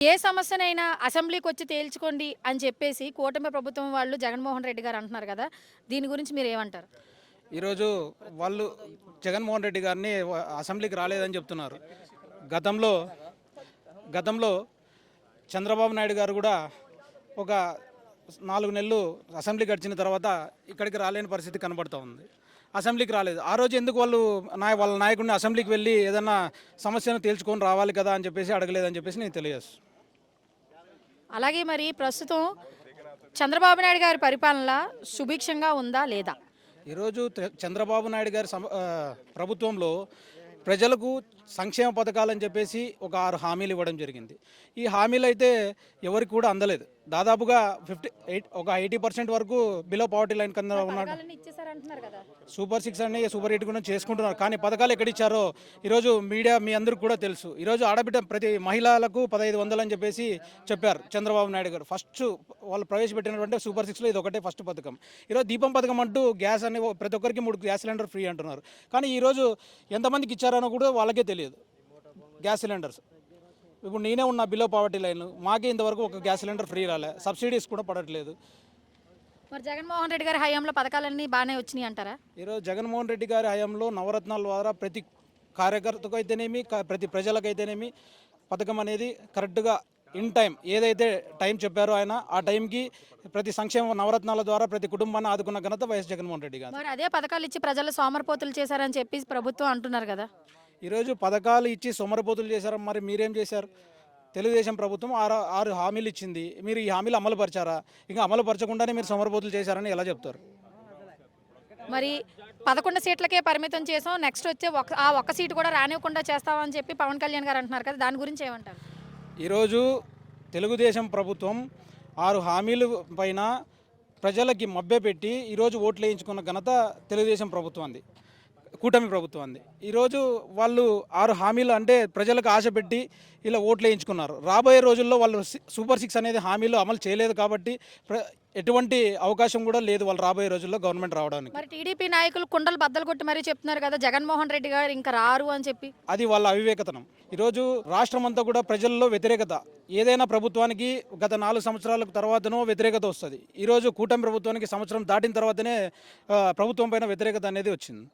ఏ సమస్యనైనా అసెంబ్లీకొచ్చి తేల్చుకోండి అని చెప్పేసి కూటమి ప్రభుత్వం వాళ్ళు జగన్మోహన్ రెడ్డి గారు అంటున్నారు కదా! దీని గురించి మీరేమంటారు? ఈరోజు వాళ్ళు జగన్మోహన్ రెడ్డి గారిని అసెంబ్లీకి రాలేదని చెప్తున్నారు. గతంలో గతంలో చంద్రబాబు నాయుడు గారు కూడా ఒక 4 నెలలు అసెంబ్లీ గడిచిన తర్వాత ఇక్కడికి రాలేని పరిస్థితి కనబడుతూ ఉంది. అసెంబ్లీకి రాలేదు. ఆ రోజు ఎందుకు వాళ్ళు వాళ్ళ నాయకుడిని అసెంబ్లీకి వెళ్ళి ఏదన్నా సమస్యను తేల్చుకొని రావాలి కదా అని చెప్పేసి అడగలేదని చెప్పేసి నేను తెలియజేస్తాను. అలాగే మరి ప్రస్తుతం చంద్రబాబు నాయుడు గారి పరిపాలన సుభిక్షంగా ఉందా? లేదా? ఈరోజు చంద్రబాబు నాయుడు గారి ప్రభుత్వంలో ప్రజలకు సంక్షేమ పథకాలని చెప్పేసి ఒక 6 హామీలు ఇవ్వడం జరిగింది. ఈ హామీలు అయితే ఎవరికి కూడా అందలేదు. దాదాపుగా 80% వరకు బిలో పావర్టీ లైన్ కింద ఉన్నాడు. పథకాలన్నీ ఇచ్చేసారంటున్నారు కదా! సూపర్ 6 అని సూపర్ 8 కూడా చేసుకుంటున్నారు. కానీ పథకాలు ఎక్కడిచ్చారో ఈరోజు మీడియా మీ అందరికీ కూడా తెలుసు. ఈరోజు ఆడబిడ్డ ప్రతి మహిళలకు 1500 అని చెప్పేసి చెప్పారు చంద్రబాబు నాయుడు గారు. ఫస్ట్ వాళ్ళు ప్రవేశపెట్టినటువంటి సూపర్ 6లో ఇది ఒకటే ఫస్ట్ పథకం. ఈరోజు దీపం పథకం అంటూ గ్యాస్ అని ప్రతి ఒక్కరికి 3 గ్యాస్ సిలిండర్ ఫ్రీ అంటున్నారు. కానీ ఈరోజు ఎంతమందికి ఇచ్చారనో కూడా వాళ్ళకే తెలియదు గ్యాస్ సిలిండర్స్. ఇప్పుడు నేనే ఉన్నా బిలో పావర్టీ లైన్, మాకే ఇంతవరకు ఒక గ్యాస్ సిలిండర్ ఫ్రీ రాలే, సబ్సిడీస్ కూడా పడట్లేదు. మరి జగన్మోహన్ రెడ్డి గారి హయాంలో పథకాలన్నీ బాగానే వచ్చినాయి అంటారా? ఈరోజు జగన్మోహన్ రెడ్డి గారి హయాంలో నవరత్నాల ద్వారా ప్రతి కార్యకర్తకు అయితేనేమి ప్రతి ప్రజలకైతేనేమి పథకం అనేది కరెక్ట్గా ఇన్ టైం ఏదైతే టైం చెప్పారో ఆయన ఆ టైంకి ప్రతి సంక్షేమ నవరత్నాల ద్వారా ప్రతి కుటుంబాన్ని ఆదుకున్న ఘనత వైఎస్ జగన్మోహన్ రెడ్డి గారు. మరి అదే పథకాలు ఇచ్చి ప్రజలు సోమరిపోతులు చేశారని చెప్పి ప్రభుత్వం అంటున్నారు కదా! ఈరోజు పథకాలు ఇచ్చి సొమ్మరపోతులు చేశారు. మరి మీరేం చేశారు? తెలుగుదేశం ప్రభుత్వం 6 హామీలు ఇచ్చింది. మీరు ఈ హామీలు అమలు పరిచారా? ఇంకా అమలు పరచకుండానే మీరు సొమ్మరపోతులు చేశారని ఎలా చెప్తారు? మరి 11 సీట్లకే పరిమితం చేసాం, నెక్స్ట్ వచ్చే ఆ ఒక్క సీటు కూడా రానివ్వకుండా చేస్తామని చెప్పి పవన్ కళ్యాణ్ గారు అంటున్నారు కదా! దాని గురించి ఏమంటారు? ఈరోజు తెలుగుదేశం ప్రభుత్వం 6 హామీలు పైన ప్రజలకి మభ్యపెట్టి ఈరోజు ఓట్లు వేయించుకున్న ఘనత తెలుగుదేశం ప్రభుత్వంది, కూటమి ప్రభుత్వంది. ఈరోజు వాళ్ళు 6 హామీలు అంటే ప్రజలకు ఆశ పెట్టి ఇలా ఓట్లు వేయించుకున్నారు. రాబోయే రోజుల్లో వాళ్ళు సూపర్ 6 అనేది హామీలు అమలు చేయలేదు కాబట్టి ఎటువంటి అవకాశం కూడా లేదు వాళ్ళు రాబోయే రోజుల్లో గవర్నమెంట్ రావడానికి. మరి టీడీపీ నాయకులు కుండలు బద్దలు కొట్టి మరీ చెప్తున్నారు కదా జగన్మోహన్ రెడ్డి గారు ఇంకా రారు అని చెప్పి. అది వాళ్ళ అవివేకతనం. ఈరోజు రాష్ట్రం అంతా కూడా ప్రజల్లో వ్యతిరేకత, ఏదైనా ప్రభుత్వానికి గత 4 సంవత్సరాల తర్వాతనో వ్యతిరేకత వస్తుంది. ఈరోజు కూటమి ప్రభుత్వానికి సంవత్సరం దాటిన తర్వాతనే ప్రభుత్వం పైన వ్యతిరేకత అనేది వచ్చింది.